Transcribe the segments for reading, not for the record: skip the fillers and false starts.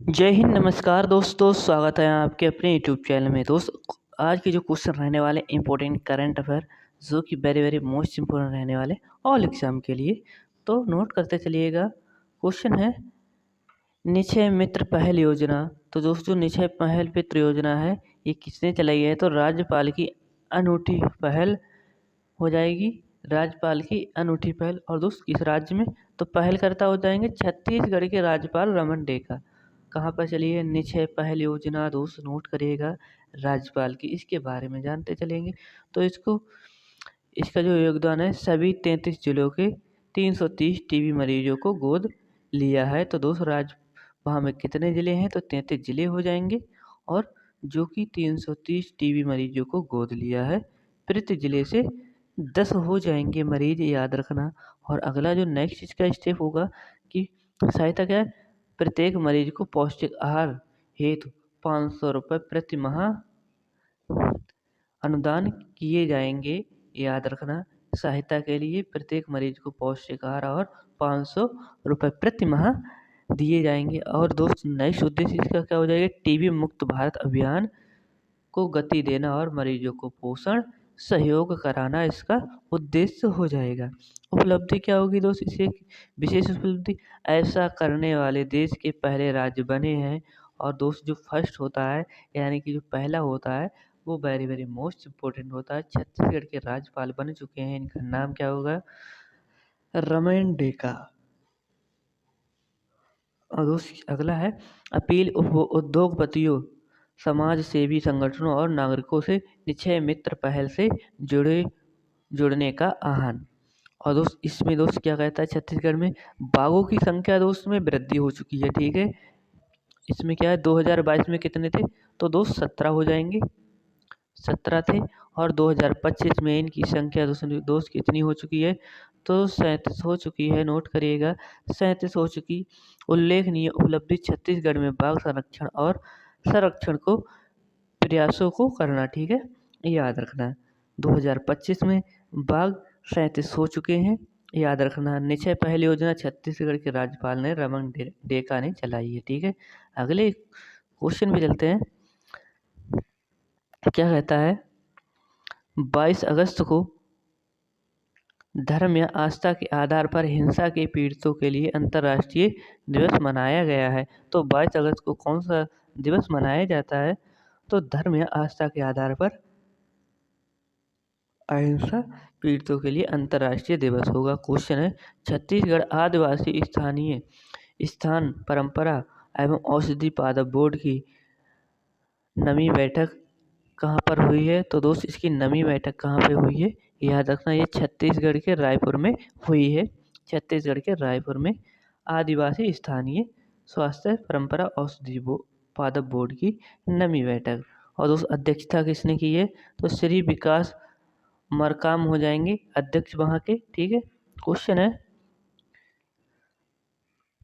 जय हिंद, नमस्कार दोस्तों। स्वागत है आपके अपने यूट्यूब चैनल में। दोस्त, आज के जो क्वेश्चन रहने वाले इंपॉर्टेंट करंट अफेयर, जो कि वेरी वेरी मोस्ट इम्पोर्टेंट रहने वाले ऑल एग्जाम के लिए, तो नोट करते चलिएगा। क्वेश्चन है निक्षय मित्र पहल योजना। तो दोस्तों, निक्षय पहल मित्र योजना है, ये किसने चलाई है? तो राज्यपाल की अनूठी पहल हो जाएगी। राज्यपाल की अनूठी पहल। और दोस्त, किस राज्य में? तो पहल करता हो जाएंगे छत्तीसगढ़ के राज्यपाल रमन डेका। कहाँ पर चली है निक्षय पहल योजना? दोस्त नोट करिएगा, राज्यपाल की। इसके बारे में जानते चलेंगे। तो इसका जो योगदान है, सभी 33 जिलों के 330 टीबी मरीजों को गोद लिया है। तो दोस्त, वहाँ में कितने ज़िले हैं? तो 33 ज़िले हो जाएंगे, और जो कि 330 टीबी मरीजों को गोद लिया है। प्रति ज़िले से 10 हो जाएंगे मरीज, याद रखना। और अगला जो नेक्स्ट इसका स्टेप होगा कि सहायता क्या है? प्रत्येक मरीज को पौष्टिक आहार हेतु 500 रुपये प्रति माह अनुदान किए जाएंगे, याद रखना। सहायता के लिए प्रत्येक मरीज को पौष्टिक आहार और 500 रुपये प्रति माह दिए जाएंगे। और दोस्त, नेक्स्ट उद्देश्य इसका क्या हो जाएगा? टीबी मुक्त भारत अभियान को गति देना और मरीजों को पोषण सहयोग कराना इसका उद्देश्य हो जाएगा। उपलब्धि क्या होगी दोस्त? इसे विशेष उपलब्धि, ऐसा करने वाले देश के पहले राज्य बने हैं। और दोस्त, जो फर्स्ट होता है, यानी कि जो पहला होता है, वो वेरी वेरी मोस्ट इम्पोर्टेंट होता है। छत्तीसगढ़ के राज्यपाल बन चुके हैं। इनका नाम क्या होगा? रमन डेका। और दोस्त, अगला है अपील उद्योगपतियों, समाज सेवी संगठनों और नागरिकों से निक्षय मित्र पहल से जुड़ने का आह्वान। और दोस्त, इसमें दोस्त क्या कहता है? छत्तीसगढ़ में बाघों की संख्या दोस्त में वृद्धि हो चुकी है। ठीक है, इसमें क्या है, 2022 में कितने थे? तो दोस्त 17 हो जाएंगे, 17 थे। और 2025 में इनकी संख्या दोस्त कितनी हो चुकी है? तो 37 हो चुकी है। नोट करिएगा, 37 हो चुकी। उल्लेखनीय उपलब्धि, छत्तीसगढ़ में बाघ संरक्षण और संरक्षण को प्रयासों को करना। ठीक है, याद रखना। 2025 में बाघ 37 हो चुके हैं, याद रखना। निक्षय पहल योजना छत्तीसगढ़ के राज्यपाल ने रमन डेका ने चलाई है। ठीक है, अगले क्वेश्चन पे चलते हैं। क्या कहता है? 22 अगस्त को धर्म या आस्था के आधार पर हिंसा के पीड़ितों के लिए अंतर्राष्ट्रीय दिवस मनाया गया है। तो 22 अगस्त को कौन सा दिवस मनाया जाता है? तो धर्म या आस्था के आधार पर अहिंसा पीड़ितों के लिए अंतर्राष्ट्रीय दिवस होगा। क्वेश्चन है छत्तीसगढ़ आदिवासी स्थानीय स्थान परंपरा एवं औषधि पादप बोर्ड की नवी बैठक कहाँ पर हुई है? तो दोस्त, इसकी नवी बैठक कहाँ पे हुई है? याद रखना, ये छत्तीसगढ़ के रायपुर में हुई है। छत्तीसगढ़ के रायपुर में आदिवासी स्थानीय स्वास्थ्य परंपरा औषधि पादप बोर्ड की नवी बैठक। और दोस्त, अध्यक्षता किसने की है? तो श्री विकास मरकाम हो जाएंगे अध्यक्ष वहाँ के। ठीक है, क्वेश्चन है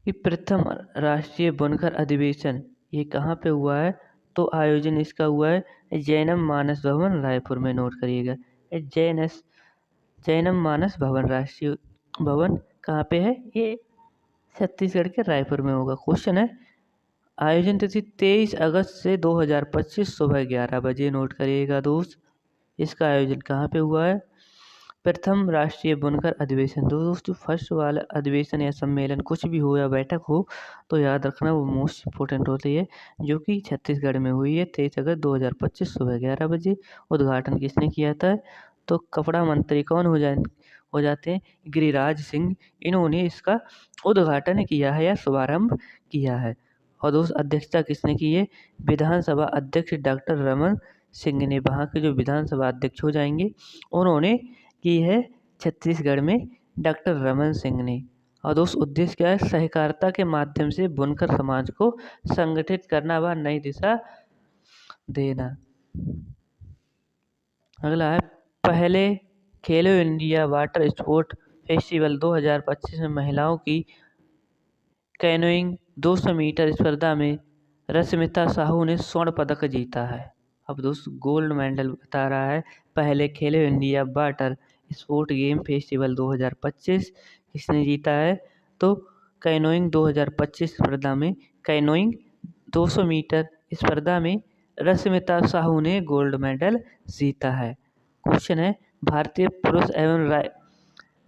कि प्रथम राष्ट्रीय बुनकर अधिवेशन ये कहाँ पे हुआ है? तो आयोजन इसका हुआ है जैनम मानस भवन रायपुर में। नोट करिएगा, जैनम मानस भवन राष्ट्रीय भवन कहाँ पे है? ये छत्तीसगढ़ के रायपुर में होगा। क्वेश्चन है आयोजन तिथि 23 अगस्त से 2025 सुबह 11 बजे। नोट करिएगा दोस्त, इसका आयोजन कहाँ पे हुआ है? प्रथम राष्ट्रीय बुनकर अधिवेशन। दोस्तों, फर्स्ट वाला अधिवेशन या सम्मेलन कुछ भी हो या बैठक हो, तो याद रखना वो मोस्ट इम्पोर्टेंट होती है, जो कि छत्तीसगढ़ में हुई है 23 अगस्त 2025 सुबह 11 बजे। उद्घाटन किसने किया था? तो कपड़ा मंत्री कौन हो जाते हैं? गिरिराज सिंह। इन्होंने इसका उद्घाटन किया है या शुभारंभ किया है। और दोस्त, अध्यक्षता किसने की है? विधानसभा अध्यक्ष डॉक्टर रमन सिंह ने। वहाँ के जो विधानसभा अध्यक्ष हो जाएंगे, उन्होंने की है छत्तीसगढ़ में डॉक्टर रमन सिंह ने। और दोस्त, उद्देश्य क्या है? सहकारिता के माध्यम से बुनकर समाज को संगठित करना व नई दिशा देना। अगला है पहले खेलो इंडिया वाटर स्पोर्ट फेस्टिवल 2025 में महिलाओं की कैनोइंग 200 मीटर स्पर्धा में रश्मिता साहू ने स्वर्ण पदक जीता है। अब दोस्त, गोल्ड मेडल बता रहा है पहले खेलो India water sport game festival 2025 किसने जीता है? तो कैनोइंग 2025 स्पर्धा में कैनोइंग 200 मीटर स्पर्धा में रश्मिता साहू ने गोल्ड मेडल जीता है। क्वेश्चन है भारतीय पुरुष एवं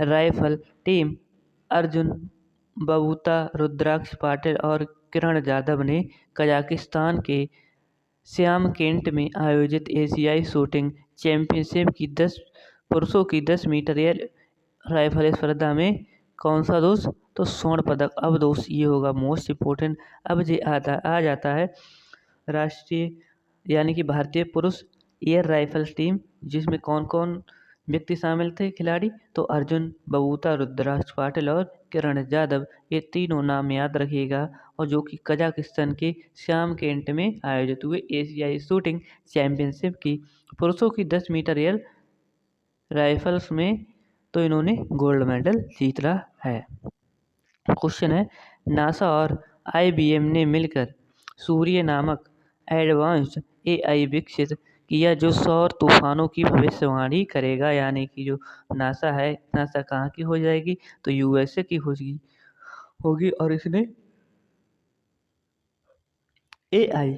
राइफल टीम अर्जुन बबूता, रुद्राक्ष पाटिल और किरण जाधव ने कजाकिस्तान के श्यामकेंट में आयोजित एशियाई शूटिंग चैंपियनशिप की पुरुषों की 10 मीटर एयर राइफल स्पर्धा में कौन सा दोस्त तो स्वर्ण पदक। अब दोस्त ये होगा मोस्ट इम्पोर्टेंट। अब ये आ जाता है राष्ट्रीय यानी कि भारतीय पुरुष एयर राइफल टीम, जिसमें कौन कौन व्यक्ति शामिल थे खिलाड़ी तो अर्जुन बबूता, रुद्राक्ष पाटिल और किरण जाधव। ये तीनों नाम याद रखिएगा और जो कि कजाकिस्तान के श्यामकेंट में आयोजित हुए एशियाई शूटिंग चैंपियनशिप की पुरुषों की 10 मीटर एयर राइफल्स में तो इन्होंने गोल्ड मेडल जीता है। क्वेश्चन है नासा और IBM ने मिलकर सूर्य नामक एडवांस्ड AI विकसित किया जो सौर तूफानों की भविष्यवाणी करेगा। यानी कि जो नासा है, नासा कहाँ की हो जाएगी तो USA की होगी और इसने AI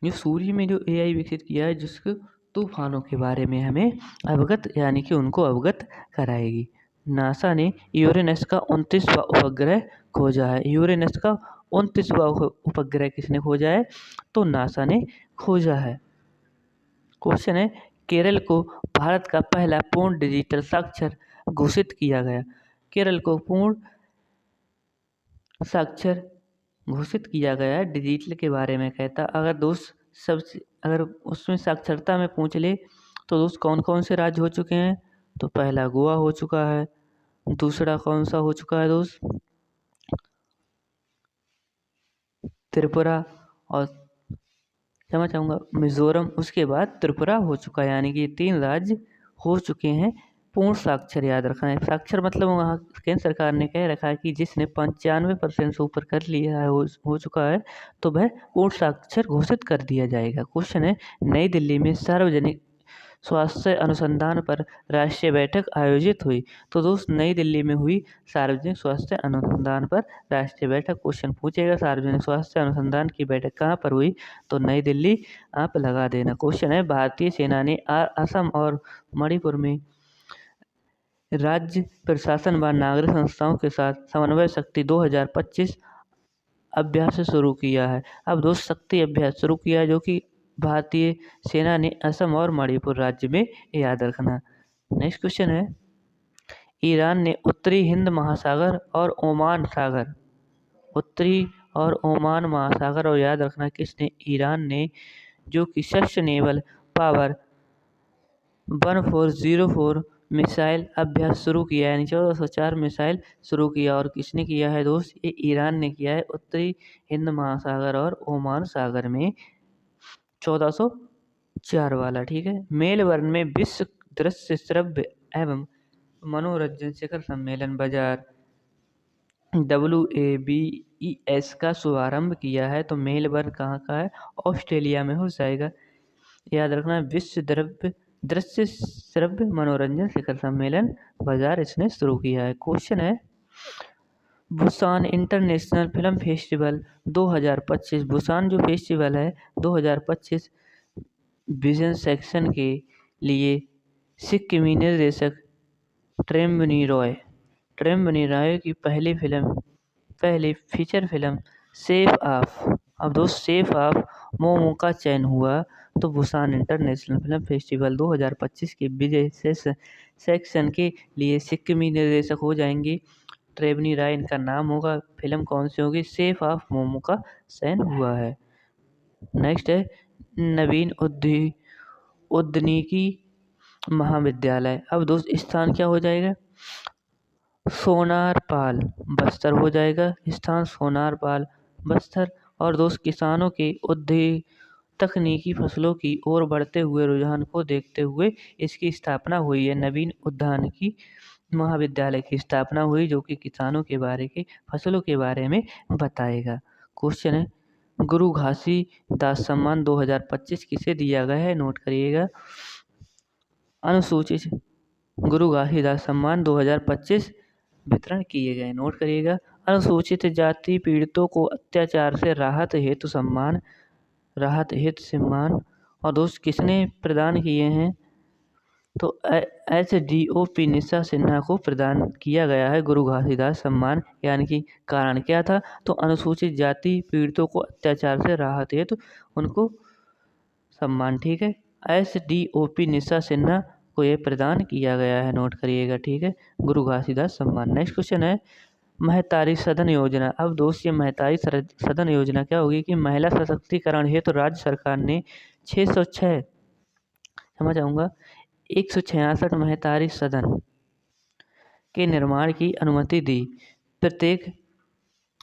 जो सूर्य में जो AI विकसित किया है जिसके तूफानों के बारे में हमें अवगत यानी कि उनको अवगत कराएगी। नासा ने यूरेनस का 29वां उपग्रह खोजा है। यूरेनस का 29वां उपग्रह किसने खोजा है तो नासा ने खोजा है। क्वेश्चन है केरल को भारत का पहला पूर्ण डिजिटल साक्षर घोषित किया गया। केरल को पूर्ण साक्षर घोषित किया गया है। डिजिटल के बारे में कहता अगर दोस्त सबसे अगर उसमें साक्षरता में पूछ ले तो दोस्त कौन कौन से राज्य हो चुके हैं तो पहला गोवा हो चुका है, दूसरा कौन सा हो चुका है दोस्त त्रिपुरा और क्षमा चाहूँगा मिजोरम, उसके बाद त्रिपुरा हो चुका है। यानी कि 3 राज्य हो चुके हैं पूर्ण साक्षर। याद रखना है साक्षर मतलब वहाँ केंद्र सरकार ने कह रखा है कि जिसने 95% से ऊपर कर लिया है हो चुका है तो वह पूर्ण साक्षर घोषित कर दिया जाएगा। क्वेश्चन है नई दिल्ली में सार्वजनिक स्वास्थ्य अनुसंधान पर राष्ट्रीय बैठक आयोजित हुई। तो दोस्त नई दिल्ली में हुई सार्वजनिक स्वास्थ्य अनुसंधान पर राष्ट्रीय बैठक। क्वेश्चन पूछेगा सार्वजनिक स्वास्थ्य अनुसंधान की बैठक कहाँ पर हुई तो नई दिल्ली आप लगा देना। क्वेश्चन है भारतीय सेना ने असम और मणिपुर में राज्य प्रशासन व नागरिक संस्थाओं के साथ समन्वय शक्ति 2025 अभ्यास शुरू किया है। अब दोस्त शक्ति अभ्यास शुरू किया जो कि भारतीय सेना ने असम और मणिपुर राज्य में, याद रखना। नेक्स्ट क्वेश्चन है ईरान ने उत्तरी हिंद महासागर और ओमान सागर और याद रखना किसने ईरान ने जो कि सस्टेनेबल पावर 1404 मिसाइल अभ्यास शुरू किया यानी 1404 मिसाइल शुरू किया और किसने किया है दोस्त ये ईरान ने किया है उत्तरी हिंद महासागर और ओमान सागर में 1404 वाला। ठीक है मेलबर्न में विश्व दृश्य श्रव्य एवं मनोरंजन शिखर सम्मेलन बाजार WABES का शुभारंभ किया है। तो मेलबर्न कहाँ का है ऑस्ट्रेलिया में हो जाएगा। याद रखना विश्व दृश्य श्रव्य मनोरंजन शिखर सम्मेलन बाजार इसने शुरू किया है। क्वेश्चन है Busan international film festival 2025 Busan जो फेस्टिवल है 2025 विजन सेक्शन के लिए सिक्किमी निर्देशक ट्रेम्बनी रॉय की पहली फीचर फिल्म सेफ ऑफ अब दोस्त सेफ ऑफ मोमो का चयन हुआ। तो बुसान इंटरनेशनल फिल्म फेस्टिवल 2025 के विजय सेक्शन के लिए सिक्किमी निर्देशक हो जाएंगे ट्रेम्बनी रॉय इनका नाम होगा। फिल्म कौन सी होगी सेफ ऑफ मोमो का चयन हुआ है। नेक्स्ट है नवीन उद्यनिकी महाविद्यालय। अब दोस्त स्थान क्या हो जाएगा सोनारपाल बस्तर हो जाएगा स्थान सोनारपाल बस्तर। और दोस्त किसानों के उद्योग तकनीकी फसलों की ओर बढ़ते हुए रुझान को देखते हुए इसकी स्थापना हुई है। नवीन उद्यानिकी महाविद्यालय की स्थापना हुई जो कि किसानों के बारे के फसलों के बारे में बताएगा। क्वेश्चन है गुरु घासीदास सम्मान 2025 किसे दिया गया है नोट करिएगा। अनुसूचित गुरु घासीदास सम्मान 2025 वितरण किए गए नोट करिएगा। अनुसूचित जाति पीड़ितों को अत्याचार से राहत हेतु सम्मान। और दोस्त किसने प्रदान किए हैं? तो SDOP निशा सिन्हा को प्रदान किया गया है गुरु घासीदास सम्मान। यानी कि कारण क्या था? तो अनुसूचित जाति पीड़ितों को अत्याचार से राहत हेतु उनको सम्मान। ठीक है, SDOP निशा सिन्हा को ये प्रदान किया गया है, नोट करिएगा। ठीक है, गुरु घासीदास सम्मान। नेक्स्ट क्वेश्चन है महतारी सदन योजना। अब दोस्त ये महतारी सदन योजना क्या होगी कि महिला सशक्तिकरण हेतु राज्य सरकार ने 606 समझ आऊँगा 166 महतारी सदन के निर्माण की अनुमति दी। प्रत्येक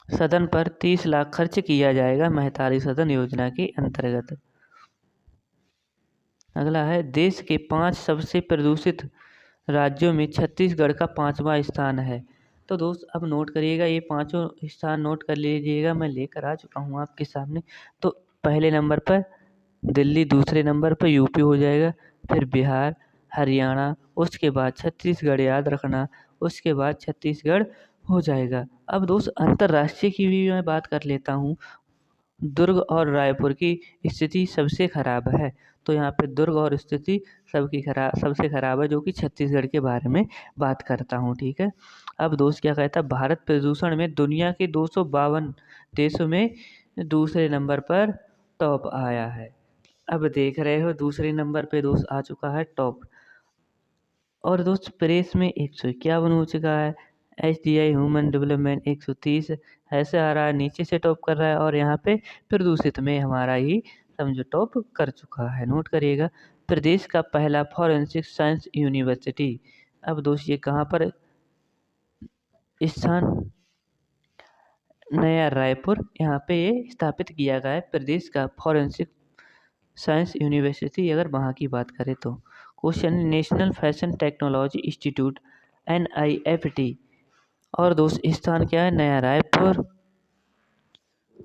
सदन पर 30 लाख खर्च किया जाएगा महतारी सदन योजना के अंतर्गत। अगला है देश के 5 सबसे प्रदूषित राज्यों में छत्तीसगढ़ का 5वां स्थान है। तो दोस्त अब नोट करिएगा, ये 5 स्थान नोट कर लीजिएगा, मैं लेकर आ चुका हूँ आपके सामने। तो पहले नंबर पर दिल्ली, दूसरे नंबर पर यूपी हो जाएगा, फिर बिहार, हरियाणा, उसके बाद छत्तीसगढ़, याद रखना, उसके बाद छत्तीसगढ़ हो जाएगा। अब दोस्त अंतर्राष्ट्रीय की भी मैं बात कर लेता हूँ। दुर्ग और रायपुर की स्थिति सबसे खराब है, तो यहाँ पे दुर्ग और स्थिति सबसे खराब है, जो कि छत्तीसगढ़ के बारे में बात करता हूँ। ठीक है, अब दोस्त क्या कहता है, भारत प्रदूषण में दुनिया के 252 देशों में दूसरे नंबर पर टॉप आया है। अब देख रहे हो दूसरे नंबर पे दोस्त आ चुका है टॉप। और दोस्त प्रेस में 151 हो चुका है। HDI ह्यूमन डेवलपमेंट 130 ऐसे आ रहा है, नीचे से टॉप कर रहा है। और यहाँ पे प्रदूषित में हमारा ही समझो टॉप कर चुका है, नोट करिएगा। प्रदेश का पहला फॉरेंसिक साइंस यूनिवर्सिटी। अब दोस्त ये कहाँ पर स्थान? नया रायपुर, यहाँ पे ये स्थापित किया गया है प्रदेश का फॉरेंसिक साइंस यूनिवर्सिटी, अगर वहाँ की बात करें तो। Question national fashion technology institute NIFT। और दोस्त स्थान क्या है? नया रायपुर।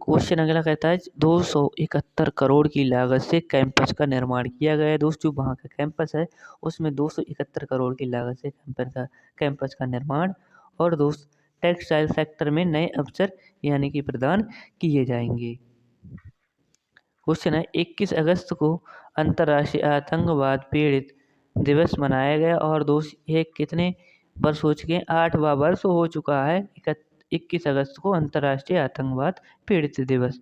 क्वेश्चन अगला कहता है 271 करोड़ की लागत से कैंपस का निर्माण किया गया है। दोस्त जो वहाँ का कैंपस है उसमें 271 करोड़ की लागत से कैंपस का निर्माण। और दोस्त टेक्सटाइल सेक्टर में नए अवसर यानी कि प्रदान किए जाएंगे। क्वेश्चन है 21 अगस्त को अंतर्राष्ट्रीय आतंकवाद पीड़ित दिवस मनाया गया। और दोस्त ये कितने वर्ष हो चुके हैं? 8वां वर्ष हो चुका है 21 अगस्त को अंतर्राष्ट्रीय आतंकवाद पीड़ित दिवस।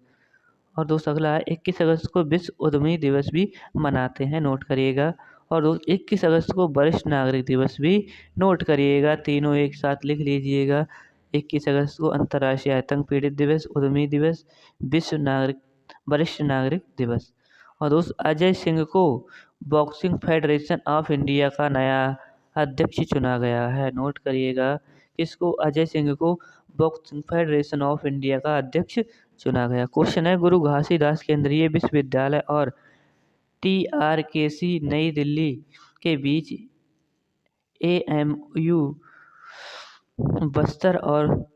और दोस्त अगला है 21 अगस्त को विश्व उद्यमी दिवस भी मनाते हैं, नोट करिएगा। और दोस्त 21 अगस्त को वरिष्ठ नागरिक दिवस भी नोट करिएगा, तीनों एक साथ लिख लीजिएगा। 21 अगस्त को अंतर्राष्ट्रीय आतंक पीड़ित दिवस, उद्यमी दिवस, वरिष्ठ नागरिक दिवस। और दोस्त अजय सिंह को बॉक्सिंग फेडरेशन ऑफ इंडिया का नया अध्यक्ष चुना गया है, नोट करिएगा। किसको? अजय सिंह को बॉक्सिंग फेडरेशन ऑफ इंडिया का अध्यक्ष चुना गया। क्वेश्चन है गुरु घासीदास केंद्रीय विश्वविद्यालय और TRKC नई दिल्ली के बीच AMU बस्तर और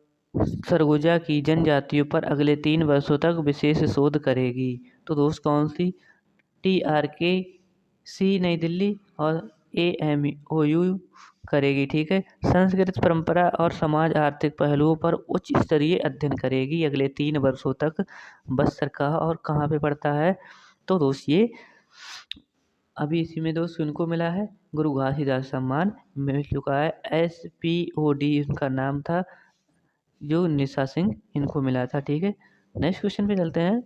सरगुजा की जनजातियों पर अगले 3 वर्षों तक विशेष शोध करेगी। तो दोस्त कौन सी? TRKC नई दिल्ली और AMOU करेगी। ठीक है, संस्कृत परंपरा और समाज आर्थिक पहलुओं पर उच्च स्तरीय अध्ययन करेगी अगले 3 वर्षों तक। बस्तर का और कहाँ पे पड़ता है? तो दोस्त ये अभी इसी में दोस्त उनको मिला है गुरु घासीदास सम्मान मिल चुका है। SPOD उनका नाम था, जो निशा सिंह इनको मिला था। ठीक है, नेक्स्ट क्वेश्चन पे चलते हैं।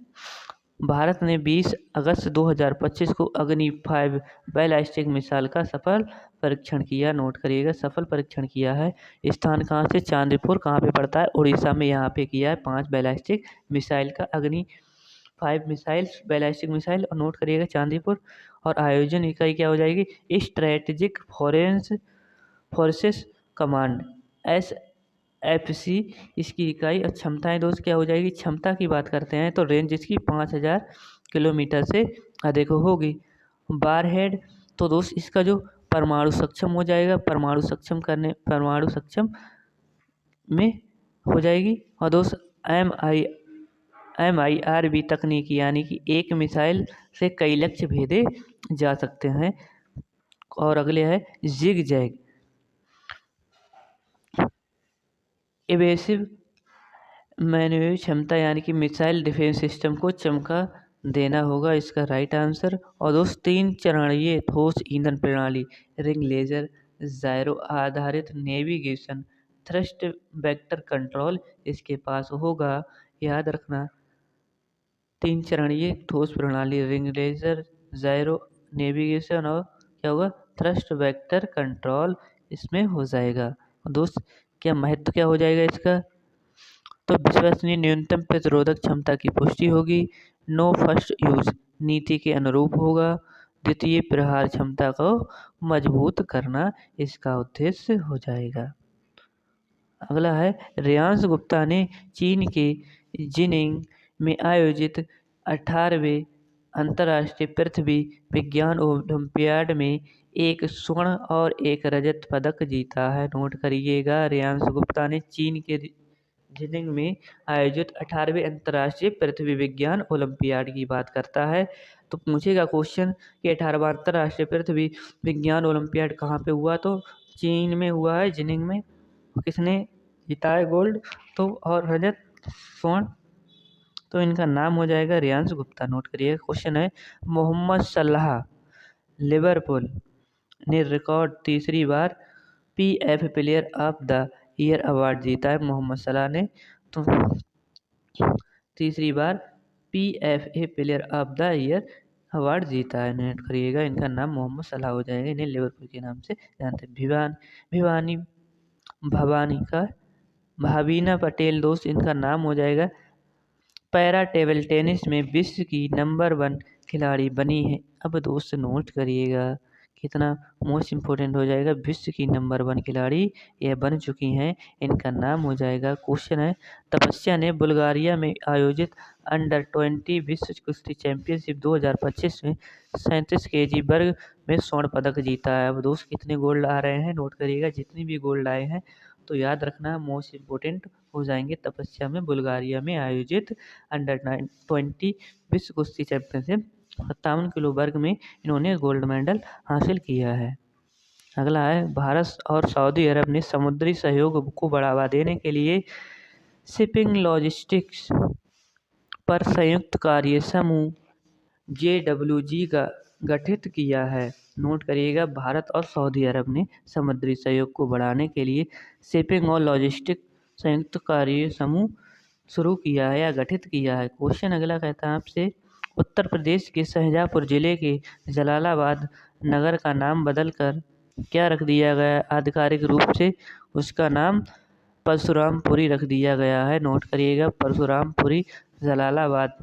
भारत ने 20 अगस्त 2025 को अग्नि 5 बैलिस्टिक मिसाइल का सफल परीक्षण किया, नोट करिएगा, सफल परीक्षण किया है। स्थान कहाँ से? चांदीपुर, कहाँ पे पड़ता है? उड़ीसा में यहाँ पे किया है 5 बैलिस्टिक मिसाइल का, अग्नि 5 मिसाइल बैलिस्टिक मिसाइल, और नोट करिएगा चांदीपुर। और आयोजन इकाई क्या हो जाएगी? स्ट्रेटेजिक फोर्सेस कमांड SFC इसकी इकाई। और क्षमताएं दोस्त क्या हो जाएगी? क्षमता की बात करते हैं तो रेंज इसकी 5000 किलोमीटर से अधिक होगी। बारहेड, तो दोस्त इसका जो परमाणु सक्षम हो जाएगा, परमाणु सक्षम में हो जाएगी। और दोस्त MIRV तकनीक, यानी कि एक मिसाइल से कई लक्ष्य भेदे जा सकते हैं। और अगले है जिग जैग एवेसिव मैनुअल क्षमता यानी कि मिसाइल डिफेंस सिस्टम को चमका देना होगा इसका राइट आंसर। और दोस्त 3 चरणीय ठोस ईंधन प्रणाली, रिंग लेजर, जायरो आधारित नेविगेशन, थ्रस्ट वेक्टर कंट्रोल इसके पास होगा। याद रखना 3 चरणीय ठोस प्रणाली, रिंग लेजर, जायरो नेविगेशन और क्या होगा थ्रस्ट वेक्टर कंट्रोल इसमें हो जाएगा। दोस्त क्या महत्व क्या हो जाएगा इसका, तो विश्वसनीय न्यूनतम प्रतिरोधक क्षमता की पुष्टि होगी। नो फर्स्ट यूज नीति के अनुरूप होगा। द्वितीय प्रहार क्षमता को मजबूत करना इसका उद्देश्य हो जाएगा। अगला है रेयांश गुप्ता ने चीन के जिनिंग में आयोजित 18वें अंतर्राष्ट्रीय पृथ्वी विज्ञान ओलंपियाड में एक स्वर्ण और एक रजत पदक जीता है। नोट करिएगा, रेयांश गुप्ता ने चीन के जिनिंग में आयोजित 18वें अंतर्राष्ट्रीय पृथ्वी विज्ञान ओलंपियाड की बात करता है। तो पूछेगा क्वेश्चन कि 18वां अंतर्राष्ट्रीय पृथ्वी विज्ञान ओलंपियाड कहाँ पे हुआ, तो चीन में हुआ है, जिनिंग में। किसने जीता है गोल्ड तो और रजत स्वर्ण, तो इनका नाम हो जाएगा रेयांश गुप्ता। नोट करिए क्वेश्चन है मोहम्मद सलाह लिवरपूल ने रिकॉर्ड तीसरी बार PF player of the year award जीता है। मोहम्मद सलाह ने तो तीसरी बार PFA player of the year award जीता है। नोट करिएगा, इनका नाम मोहम्मद सलाह हो जाएगा, इन्हें लिवरपूल के नाम से जानते हैं। भावीना पटेल दोस्त इनका नाम हो जाएगा। पैरा टेबल टेनिस में विश्व की नंबर 1 खिलाड़ी बनी है। अब दोस्त नोट करिएगा कितना मोस्ट इम्पोर्टेंट हो जाएगा, विश्व की नंबर 1 खिलाड़ी यह बन चुकी हैं, इनका नाम हो जाएगा। क्वेश्चन है तपस्या ने बुल्गारिया में आयोजित अंडर 20 विश्व कुश्ती चैंपियनशिप 2025 में 37 kg वर्ग में स्वर्ण पदक जीता है। अब दोस्त कितने गोल्ड आ रहे हैं, नोट करिएगा, जितने भी गोल्ड आए हैं तो याद रखना मोस्ट इम्पोर्टेंट हो जाएंगे। तपस्या में बुल्गारिया में आयोजित अंडर 20 विश्व कुश्ती चैंपियनशिप 57 किलो वर्ग में इन्होंने गोल्ड मेडल हासिल किया है। अगला है भारत और सऊदी अरब ने समुद्री सहयोग को बढ़ावा देने के लिए शिपिंग लॉजिस्टिक्स पर संयुक्त कार्य समूह JWG का गठित किया है। नोट करिएगा, भारत और सऊदी अरब ने समुद्री सहयोग को बढ़ाने के लिए शिपिंग और लॉजिस्टिक संयुक्त कार्य समूह शुरू किया है या गठित किया है। क्वेश्चन अगला कहता है आपसे उत्तर प्रदेश के शाहजहाँपुर जिले के जलालाबाद नगर का नाम बदलकर क्या रख दिया गया, आधिकारिक रूप से उसका नाम परशुरामपुरी रख दिया गया है। नोट करिएगा, परशुरामपुरी जलालाबाद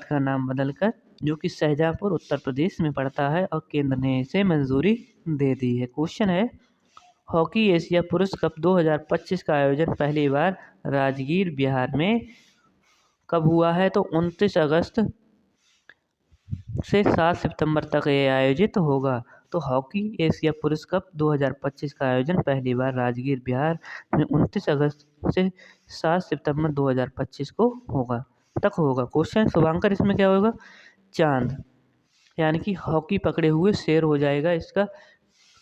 का नाम बदलकर, जो कि शाहजहाँपुर उत्तर प्रदेश में पड़ता है और केंद्र ने इसे मंजूरी दे दी है। क्वेश्चन है हॉकी एशिया पुरुष कप 2025 का आयोजन पहली बार राजगीर बिहार में कब हुआ है, तो 29 अगस्त से 7 सितंबर तक ये आयोजित होगा। तो हॉकी एशिया पुरुष कप 2025 का आयोजन पहली बार राजगीर बिहार में 29 अगस्त से 7 सितंबर 2025 को होगा। क्वेश्चन शुभांकर इसमें क्या होगा, चांद, यानी कि हॉकी पकड़े हुए शेर हो जाएगा इसका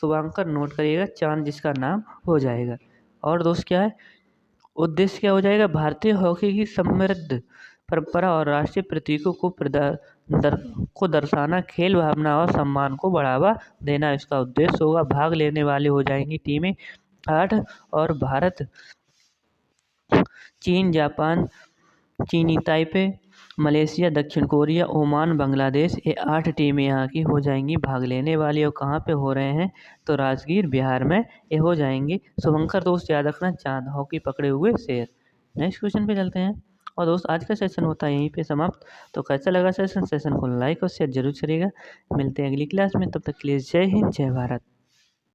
शुभांकर। नोट करिएगा, चांद जिसका नाम हो जाएगा। और दोस्त क्या है उद्देश्य क्या हो जाएगा, भारतीय हॉकी की समृद्ध परंपरा और राष्ट्रीय प्रतीकों को दर्शाना, खेल भावना और सम्मान को बढ़ावा देना इसका उद्देश्य होगा। भाग लेने वाले हो जाएंगी टीमें 8 और भारत, चीन, जापान, चीनी ताइपे, मलेशिया, दक्षिण कोरिया, ओमान, बांग्लादेश, ये 8 टीमें यहाँ की हो जाएंगी भाग लेने वाली। और कहाँ पे हो रहे हैं, तो राजगीर बिहार में ये हो जाएंगे। शुभंकर दोस्त याद रखना, चांद, हॉकी पकड़े हुए शेर। नेक्स्ट क्वेश्चन पे चलते हैं। और दोस्त आज का सेशन होता है यहीं पे समाप्त। तो कैसा लगा सेशन को लाइक और शेयर जरूर करिएगा। मिलते हैं अगली क्लास में, तब तक के लिए जय हिंद, जय भारत।